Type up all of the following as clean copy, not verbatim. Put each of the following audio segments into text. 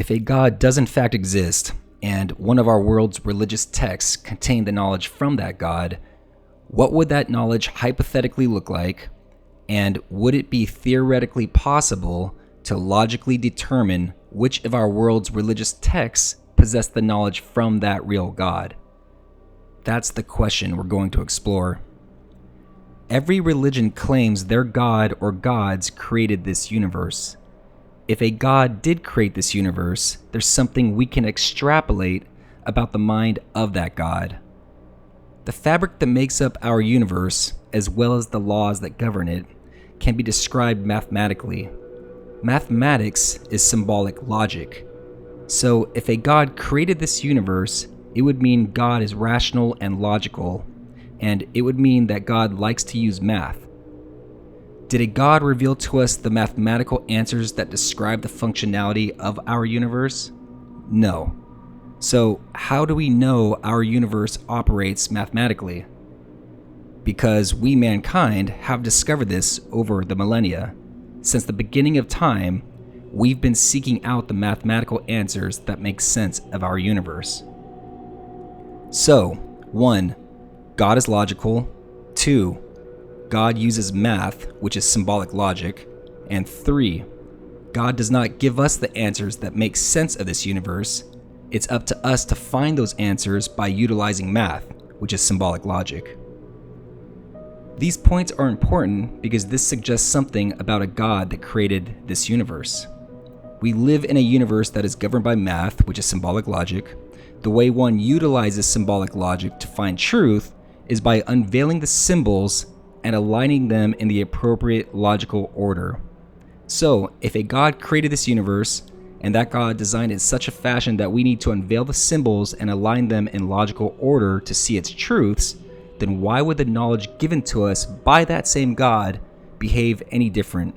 If a God does in fact exist, and one of our world's religious texts contain the knowledge from that God, what would that knowledge hypothetically look like, and would it be theoretically possible to logically determine which of our world's religious texts possess the knowledge from that real God? That's the question we're going to explore. Every religion claims their God or gods created this universe. If a God did create this universe, there's something we can extrapolate about the mind of that God. The fabric that makes up our universe, as well as the laws that govern it, can be described mathematically. Mathematics is symbolic logic. So if a God created this universe, it would mean God is rational and logical, and it would mean that God likes to use math. Did a God reveal to us the mathematical answers that describe the functionality of our universe? No. So how do we know our universe operates mathematically? Because we, mankind, have discovered this over the millennia. Since the beginning of time, we've been seeking out the mathematical answers that make sense of our universe. So, 1. God is logical. 2. God uses math, which is symbolic logic. And 3. God does not give us the answers that make sense of this universe. It's up to us to find those answers by utilizing math, which is symbolic logic. These points are important because this suggests something about a God that created this universe. We live in a universe that is governed by math, which is symbolic logic. The way one utilizes symbolic logic to find truth is by unveiling the symbols and aligning them in the appropriate logical order. So, if a God created this universe, and that God designed it in such a fashion that we need to unveil the symbols and align them in logical order to see its truths, then why would the knowledge given to us by that same God behave any different?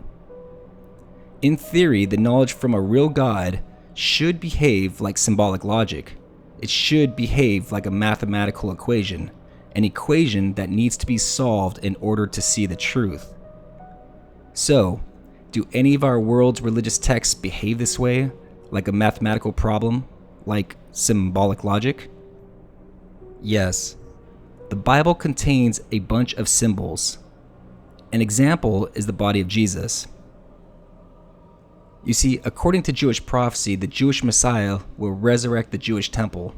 In theory, the knowledge from a real God should behave like symbolic logic. It should behave like a mathematical equation, an equation that needs to be solved in order to see the truth. So, do any of our world's religious texts behave this way, like a mathematical problem, like symbolic logic? Yes. The Bible contains a bunch of symbols. An example is the body of Jesus. You see, according to Jewish prophecy, the Jewish Messiah will resurrect the Jewish temple.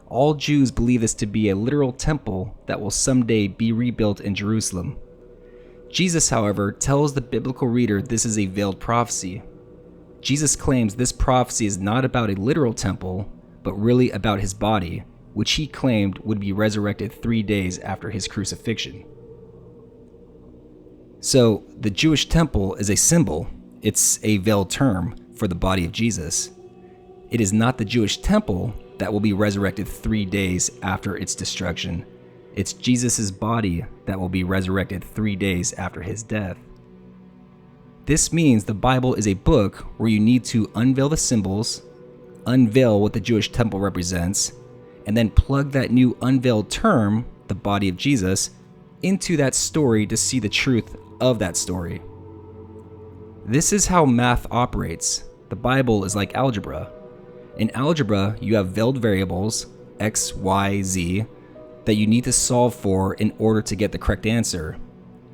All Jews believe this to be a literal temple that will someday be rebuilt in Jerusalem. Jesus, however, tells the biblical reader this is a veiled prophecy. Jesus claims this prophecy is not about a literal temple, but really about his body, which he claimed would be resurrected 3 days after his crucifixion. So, the Jewish temple is a symbol. It's a veiled term for the body of Jesus. It is not the Jewish temple that will be resurrected 3 days after its destruction. It's Jesus' body that will be resurrected 3 days after his death. This means the Bible is a book where you need to unveil the symbols, unveil what the Jewish temple represents, and then plug that new unveiled term, the body of Jesus, into that story to see the truth of that story. This is how math operates. The Bible is like algebra. In algebra, you have veiled variables, x, y, z, that you need to solve for in order to get the correct answer.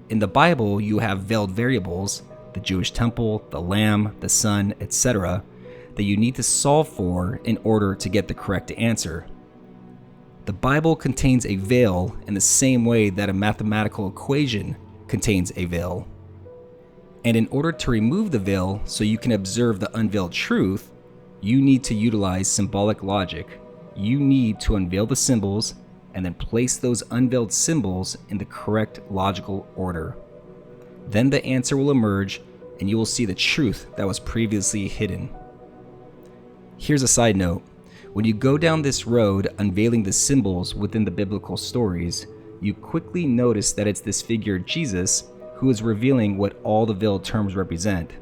In the Bible, you have veiled variables, the Jewish temple, the lamb, the sun, etc., that you need to solve for in order to get the correct answer. The Bible contains a veil in the same way that a mathematical equation contains a veil. And in order to remove the veil so you can observe the unveiled truth, you need to utilize symbolic logic. You need to unveil the symbols and then place those unveiled symbols in the correct logical order. Then the answer will emerge and you will see the truth that was previously hidden. Here's a side note. When you go down this road unveiling the symbols within the biblical stories, you quickly notice that it's this figure Jesus who is revealing what all the veiled terms represent.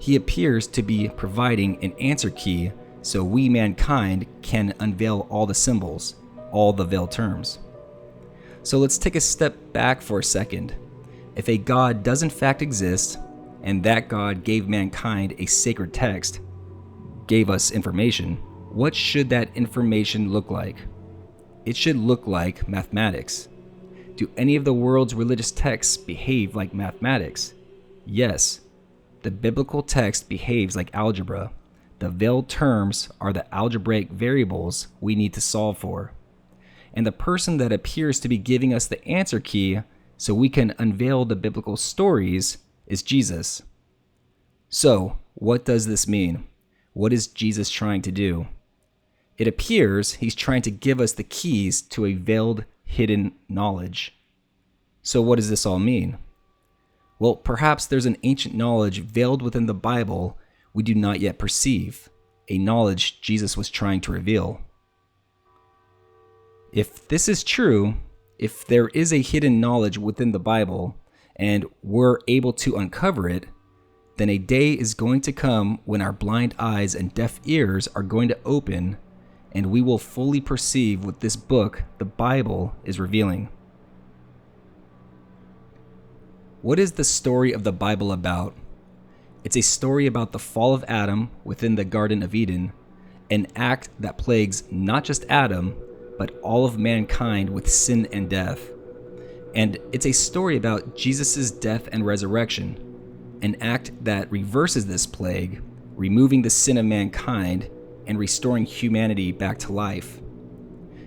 He appears to be providing an answer key so we, mankind, can unveil all the symbols, all the veiled terms. So let's take a step back for a second. If a God does in fact exist, and that God gave mankind a sacred text, gave us information, what should that information look like? It should look like mathematics. Do any of the world's religious texts behave like mathematics? Yes. The biblical text behaves like algebra. The veiled terms are the algebraic variables we need to solve for. And the person that appears to be giving us the answer key so we can unveil the biblical stories is Jesus. So, what does this mean? What is Jesus trying to do? It appears he's trying to give us the keys to a veiled, hidden knowledge. So what does this all mean? Well, perhaps there's an ancient knowledge veiled within the Bible we do not yet perceive, a knowledge Jesus was trying to reveal. If this is true, if there is a hidden knowledge within the Bible, and we're able to uncover it, then a day is going to come when our blind eyes and deaf ears are going to open, and we will fully perceive what this book, the Bible, is revealing. What is the story of the Bible about? It's a story about the fall of Adam within the Garden of Eden, an act that plagues not just Adam, but all of mankind with sin and death. And it's a story about Jesus' death and resurrection, an act that reverses this plague, removing the sin of mankind and restoring humanity back to life.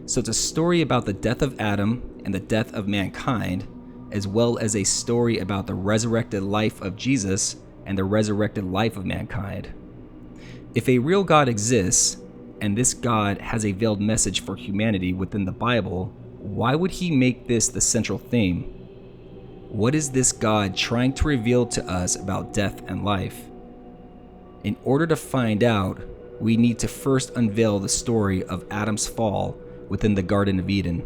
So it's a story about the death of Adam and the death of mankind, as well as a story about the resurrected life of Jesus and the resurrected life of mankind. If a real God exists, and this God has a veiled message for humanity within the Bible, why would he make this the central theme? What is this God trying to reveal to us about death and life? In order to find out, we need to first unveil the story of Adam's fall within the Garden of Eden.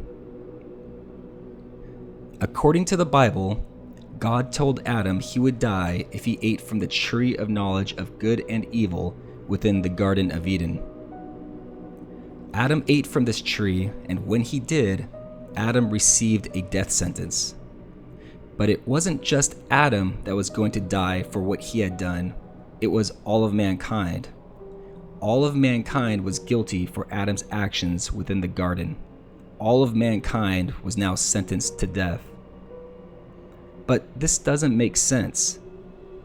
According to the Bible, God told Adam he would die if he ate from the tree of knowledge of good and evil within the Garden of Eden. Adam ate from this tree, and when he did, Adam received a death sentence. But it wasn't just Adam that was going to die for what he had done. It was all of mankind. All of mankind was guilty for Adam's actions within the garden. All of mankind was now sentenced to death. But this doesn't make sense.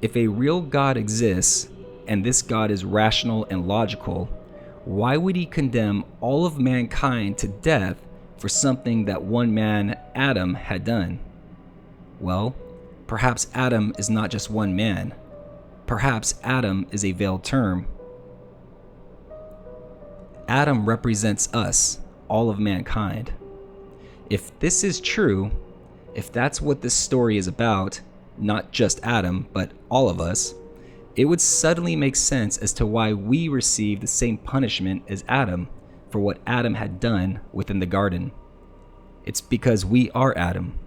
If a real God exists, and this God is rational and logical, why would he condemn all of mankind to death for something that one man, Adam, had done? Well, perhaps Adam is not just one man. Perhaps Adam is a veiled term. Adam represents us, all of mankind. If this is true, if that's what this story is about, not just Adam, but all of us, it would suddenly make sense as to why we receive the same punishment as Adam for what Adam had done within the garden. It's because we are Adam.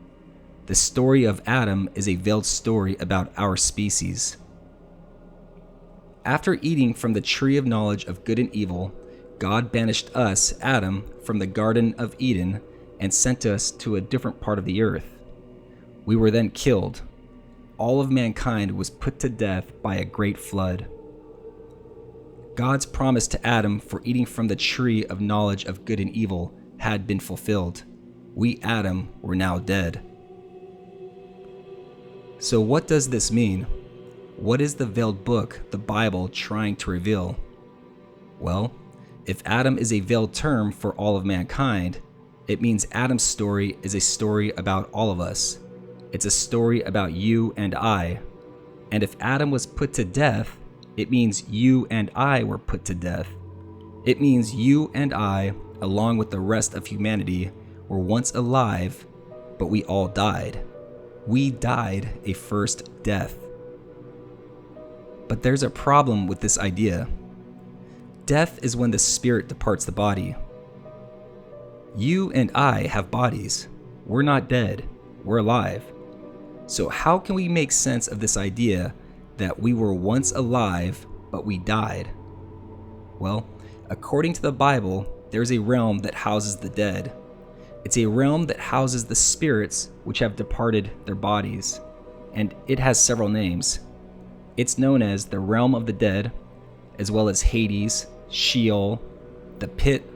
The story of Adam is a veiled story about our species. After eating from the tree of knowledge of good and evil, God banished us, Adam, from the Garden of Eden and sent us to a different part of the earth. We were then killed. All of mankind was put to death by a great flood. God's promise to Adam for eating from the tree of knowledge of good and evil had been fulfilled. We, Adam, were now dead. So what does this mean? What is the veiled book, the Bible, trying to reveal? Well, if Adam is a veiled term for all of mankind, it means Adam's story is a story about all of us. It's a story about you and I. And if Adam was put to death, it means you and I were put to death. It means you and I, along with the rest of humanity, were once alive, but we all died. We died a first death. But there's a problem with this idea. Death is when the spirit departs the body. You and I have bodies. We're not dead. We're alive. So how can we make sense of this idea that we were once alive, but we died? Well, according to the Bible, there's a realm that houses the dead. It's a realm that houses the spirits which have departed their bodies, and it has several names. It's known as the realm of the dead, as well as Hades, Sheol, the pit,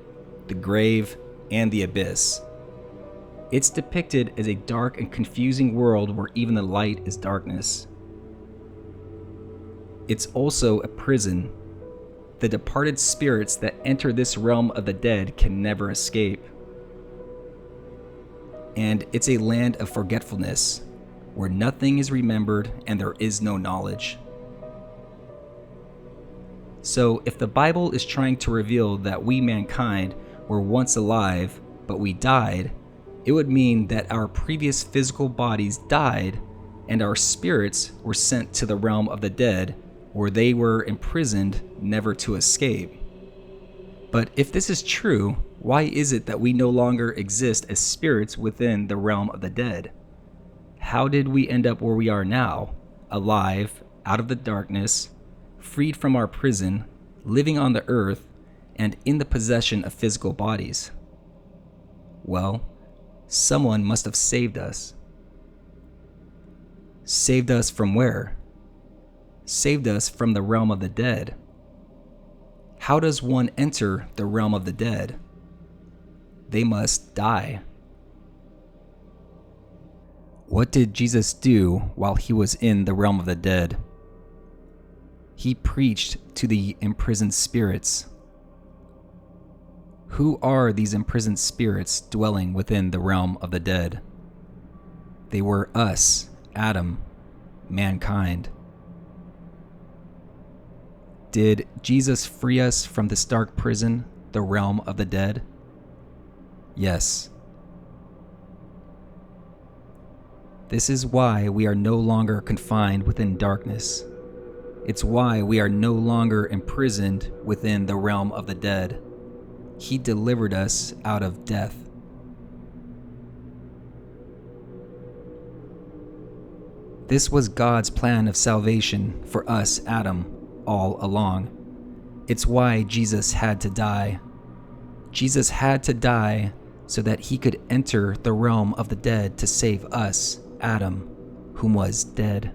the grave, and the abyss. It's depicted as a dark and confusing world where even the light is darkness. It's also a prison. The departed spirits that enter this realm of the dead can never escape. And it's a land of forgetfulness, where nothing is remembered and there is no knowledge. So if the Bible is trying to reveal that we mankind were once alive, but we died, it would mean that our previous physical bodies died and our spirits were sent to the realm of the dead, where they were imprisoned, never to escape. But if this is true, why is it that we no longer exist as spirits within the realm of the dead? How did we end up where we are now, alive, out of the darkness, freed from our prison, living on the earth, and in the possession of physical bodies? Well, someone must have saved us. Saved us from where? Saved us from the realm of the dead. How does one enter the realm of the dead? They must die. What did Jesus do while he was in the realm of the dead? He preached to the imprisoned spirits. Who are these imprisoned spirits dwelling within the realm of the dead? They were us, Adam, mankind. Did Jesus free us from this dark prison, the realm of the dead? Yes. This is why we are no longer confined within darkness. It's why we are no longer imprisoned within the realm of the dead. He delivered us out of death. This was God's plan of salvation for us, Adam, all along. It's why Jesus had to die. Jesus had to die so that he could enter the realm of the dead to save us, Adam, whom was dead.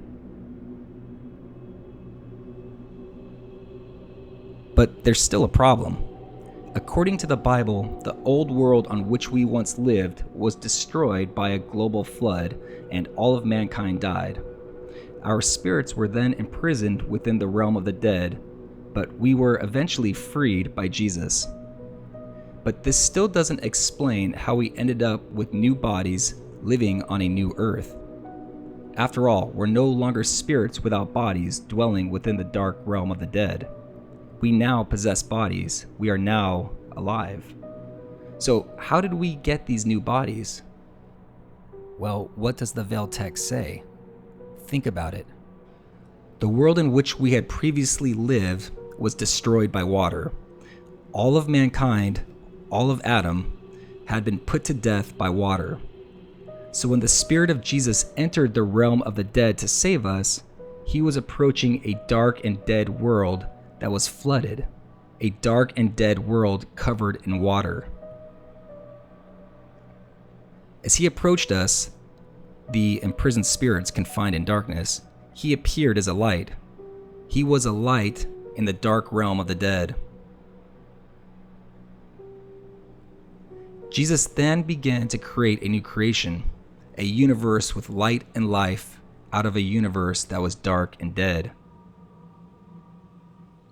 But there's still a problem. According to the Bible, the old world on which we once lived was destroyed by a global flood, and all of mankind died. Our spirits were then imprisoned within the realm of the dead, but we were eventually freed by Jesus. But this still doesn't explain how we ended up with new bodies living on a new earth. After all, we're no longer spirits without bodies dwelling within the dark realm of the dead. We now possess bodies. We are now alive. So how did we get these new bodies? Well, what does the veiled text say? Think about it. The world in which we had previously lived was destroyed by water. All of mankind, all of Adam, had been put to death by water. So when the Spirit of Jesus entered the realm of the dead to save us, he was approaching a dark and dead world that was flooded, a dark and dead world covered in water. As he approached us, the imprisoned spirits confined in darkness, he appeared as a light. He was a light in the dark realm of the dead. Jesus then began to create a new creation, a universe with light and life out of a universe that was dark and dead.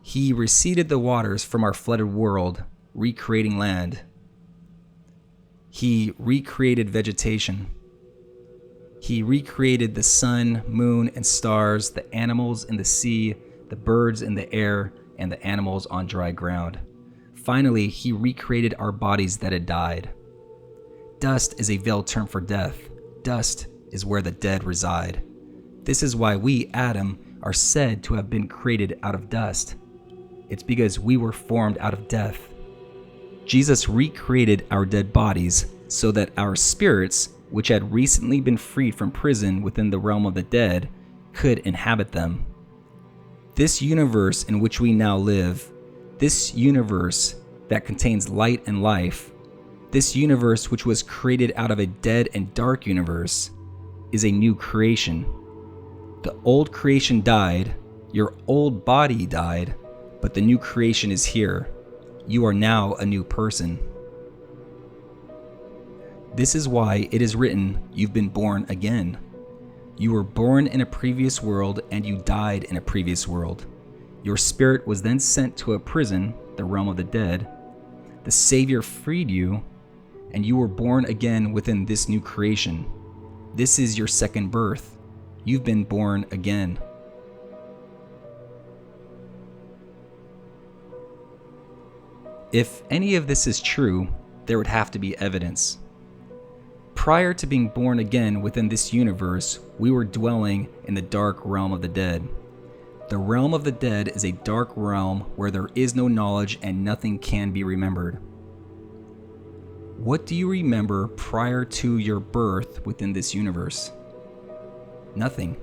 He receded the waters from our flooded world, recreating land. He recreated vegetation. He recreated the sun, moon, and stars, the animals in the sea, the birds in the air, and the animals on dry ground. Finally, he recreated our bodies that had died. Dust is a veiled term for death. Dust is where the dead reside. This is why we, Adam, are said to have been created out of dust. It's because we were formed out of death. Jesus recreated our dead bodies so that our spirits, which had recently been freed from prison within the realm of the dead, could inhabit them. This universe in which we now live, this universe that contains light and life, this universe which was created out of a dead and dark universe, is a new creation. The old creation died, your old body died, but the new creation is here. You are now a new person. This is why it is written, you've been born again. You were born in a previous world and you died in a previous world. Your spirit was then sent to a prison, the realm of the dead. The Savior freed you, and you were born again within this new creation. This is your second birth. You've been born again. If any of this is true, there would have to be evidence. Prior to being born again within this universe, we were dwelling in the dark realm of the dead. The realm of the dead is a dark realm where there is no knowledge and nothing can be remembered. What do you remember prior to your birth within this universe? Nothing.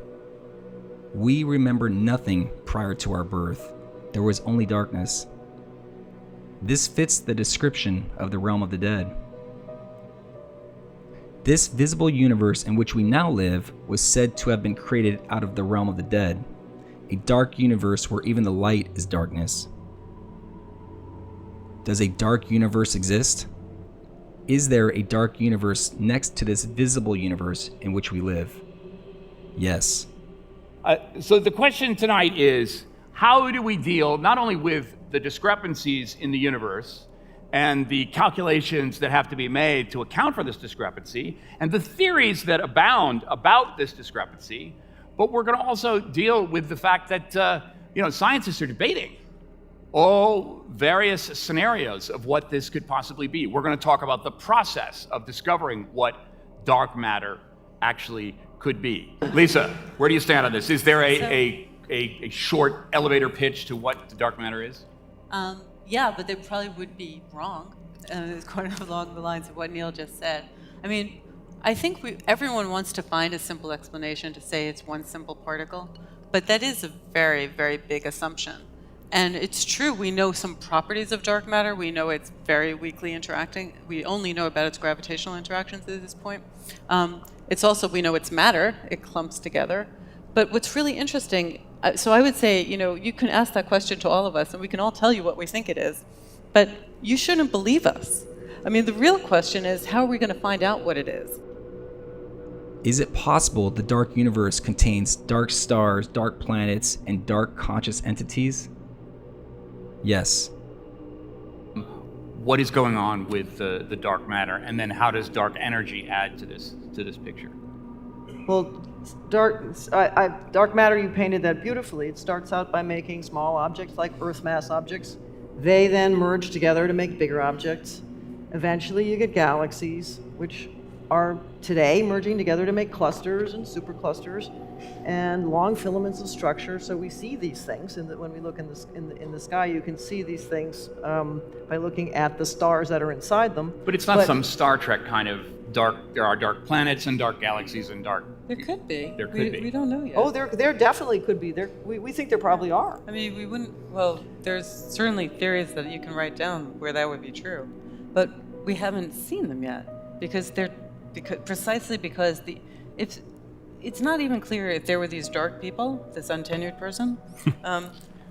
We remember nothing prior to our birth. There was only darkness. This fits the description of the realm of the dead. This visible universe in which we now live was said to have been created out of the realm of the dead, a dark universe where even the light is darkness. Does a dark universe exist? Is there a dark universe next to this visible universe in which we live? Yes. So the question tonight is, how do we deal not only with the discrepancies in the universe and the calculations that have to be made to account for this discrepancy and the theories that abound about this discrepancy, but we're going to also deal with the fact that scientists are debating all various scenarios of what this could possibly be. We're going to talk about the process of discovering what dark matter actually could be. Lisa, where do you stand on this? Is there a short elevator pitch to what the dark matter is? Yeah, but they probably would be wrong, kind of along the lines of what Neil just said. I mean, I think everyone wants to find a simple explanation to say it's one simple particle, but that is a very, very big assumption. And it's true, we know some properties of dark matter. We know it's very weakly interacting. We only know about its gravitational interactions at this point. It's also, we know it's matter, it clumps together. But what's really interesting, so I would say, you can ask that question to all of us and we can all tell you what we think it is, but you shouldn't believe us. I mean, the real question is, how are we going to find out what it is? Is it possible the dark universe contains dark stars, dark planets, and dark conscious entities? Yes. What is going on with the dark matter, and then how does dark energy add to this picture? Well, dark matter, you painted that beautifully. It starts out by making small objects like Earth mass objects. They then merge together to make bigger objects. Eventually you get galaxies, which are today merging together to make clusters and superclusters and long filaments of structure. So we see these things, when we look in the sky, you can see these things by looking at the stars that are inside them. But it's not some Star Trek kind of dark. There are dark planets and dark galaxies and dark. There could be. There could be. We don't know yet. Oh, there definitely could be. We think there probably are. I mean, we wouldn't. Well, there's certainly theories that you can write down where that would be true, but we haven't seen them yet because precisely because it's not even clear if there were these dark people, this untenured person,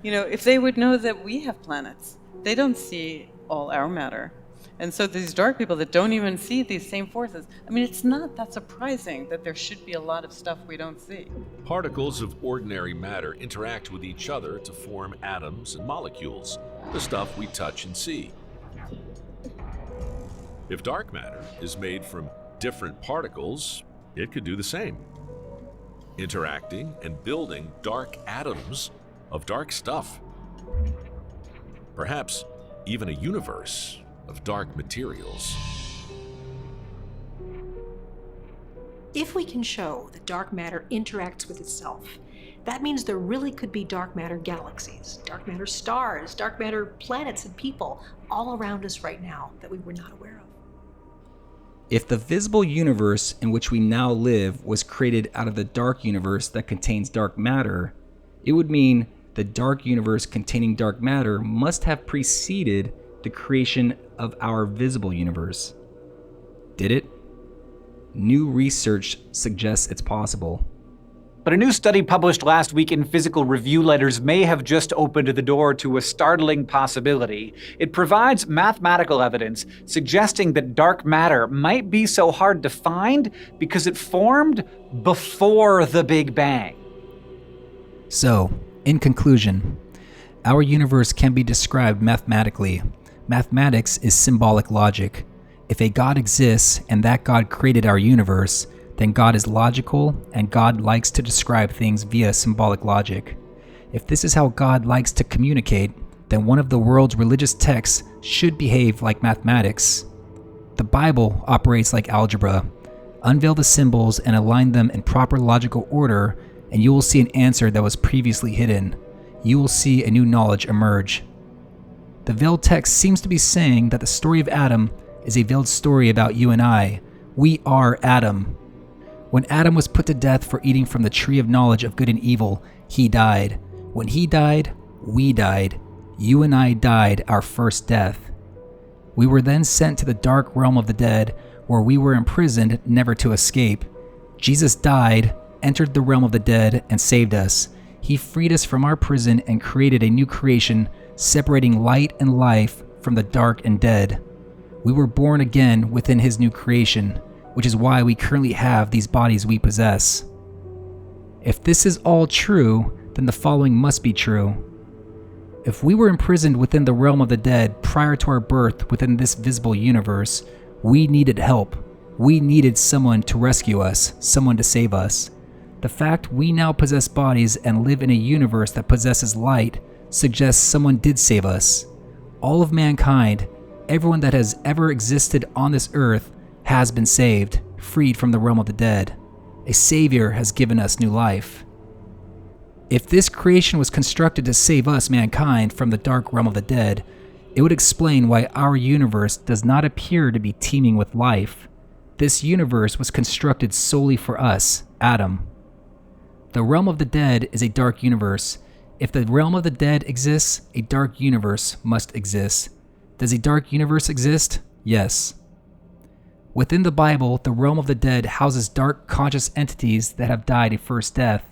if they would know that we have planets. They don't see all our matter. And so these dark people that don't even see these same forces, I mean, it's not that surprising that there should be a lot of stuff we don't see. Particles of ordinary matter interact with each other to form atoms and molecules, the stuff we touch and see. If dark matter is made from different particles, it could do the same, interacting and building dark atoms of dark stuff. Perhaps even a universe of dark materials. If we can show that dark matter interacts with itself, that means there really could be dark matter galaxies, dark matter stars, dark matter planets and people all around us right now that we were not aware of. If the visible universe in which we now live was created out of the dark universe that contains dark matter, it would mean the dark universe containing dark matter must have preceded the creation of our visible universe. Did it? New research suggests it's possible. But a new study published last week in Physical Review Letters may have just opened the door to a startling possibility. It provides mathematical evidence suggesting that dark matter might be so hard to find because it formed before the Big Bang. So, in conclusion, our universe can be described mathematically. Mathematics is symbolic logic. If a God exists and that God created our universe, then God is logical and God likes to describe things via symbolic logic. If this is how God likes to communicate, then one of the world's religious texts should behave like mathematics. The Bible operates like algebra. Unveil the symbols and align them in proper logical order, and you will see an answer that was previously hidden. You will see a new knowledge emerge. The veiled text seems to be saying that the story of Adam is a veiled story about you and I. We are Adam. When Adam was put to death for eating from the tree of knowledge of good and evil, he died. When he died, we died. You and I died our first death. We were then sent to the dark realm of the dead, where we were imprisoned, never to escape. Jesus died, entered the realm of the dead, and saved us. He freed us from our prison and created a new creation, separating light and life from the dark and dead. We were born again within his new creation, which is why we currently have these bodies we possess. If this is all true, then the following must be true. If we were imprisoned within the realm of the dead prior to our birth within this visible universe, we needed help. We needed someone to rescue us, someone to save us. The fact we now possess bodies and live in a universe that possesses light suggests someone did save us. All of mankind, everyone that has ever existed on this earth, has been saved, freed from the realm of the dead. A savior has given us new life. If this creation was constructed to save us, mankind, from the dark realm of the dead, it would explain why our universe does not appear to be teeming with life. This universe was constructed solely for us, Adam. The realm of the dead is a dark universe. If the realm of the dead exists, a dark universe must exist. Does a dark universe exist? Yes. Within the Bible, the realm of the dead houses dark conscious entities that have died a first death.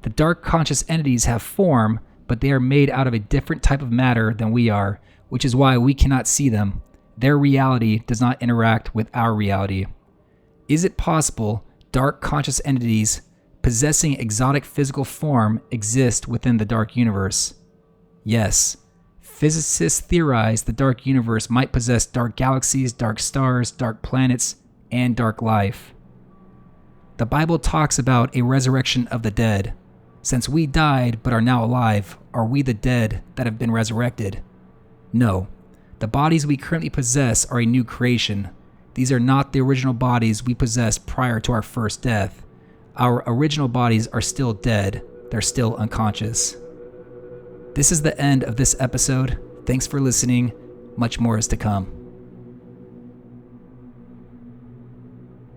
The dark conscious entities have form, but they are made out of a different type of matter than we are, which is why we cannot see them. Their reality does not interact with our reality. Is it possible dark conscious entities possessing exotic physical form exist within the dark universe? Yes. Physicists theorize the dark universe might possess dark galaxies, dark stars, dark planets, and dark life. The Bible talks about a resurrection of the dead. Since we died but are now alive, are we the dead that have been resurrected? No. The bodies we currently possess are a new creation. These are not the original bodies we possessed prior to our first death. Our original bodies are still dead. They're still unconscious. This is the end of this episode. Thanks for listening. Much more is to come.